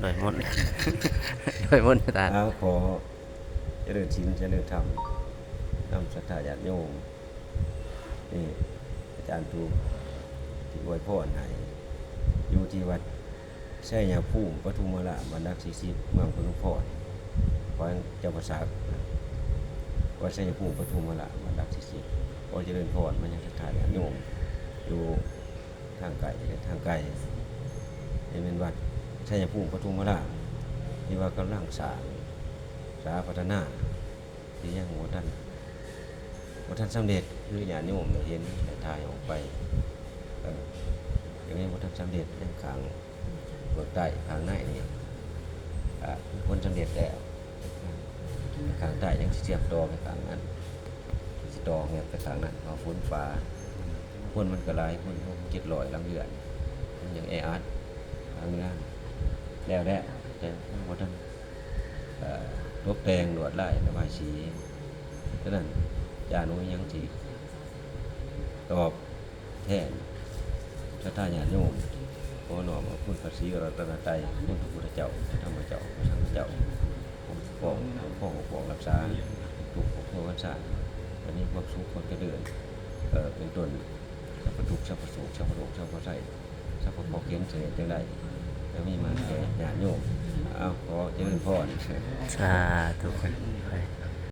อยมนต์ ลอยมนต์ตาเอาขอเจริญศีลเจริญธรรมนำศรัทธาญาติโยมนี่อาจารย์ตูที่อวยพรให้อยู่ที่วัดไชัยภูมิปทุมราชบรรดักศิสิเมืองพนมพรขอให้เจ้าภาษาวัดไชัยภูมิปทุมราชบรรดักศิสิขอเจริญพรมายังศรัทธาญาติโยมอยู่ทางไกลนี่เป็นวัดไชัยภูมิปทุมราชที่ว่ากำลังสร้างสาพัฒนาที่ยังบ่ทันสำเร็จหรือญาติโยมได้เห็นได้ถ่ายออกไปอย่างนี้บ่ทันสำเร็จยังข้างเบื้องใต้ข้างในนี่ผลสำเร็จแล้วข้างใต้ยังสิเสียบต่อไปข้างนั้นสิต่อเงียบไปข้างนั้นเพราะฝนฟ้าคนมันก็หลายคน700หลังเรือนมันยังแออัดข้างนั้นแล้วแต่บ่ทันตกแต่งลวดลายระบายสีฉะนั้นญาโน้ยยังสิตอบแทนศรัทธาญาติโยมขอน้อมเอาคุณพระศรีรัตนตรัยคุณพระพุทธเจ้าพระธรรมเจ้าพระสังฆเจ้าปกป้องรักษาทุกข์โศกสันวันนี้ความสุขความเจริญเป็นต้นสัพพทุกข์สัพพโศกสัพพโรคสัพพไสสัพพะเขียนเสด็จจังได๋แล้วมีมาแก่ญาติโยมเอาขอเจริญพรสาธุ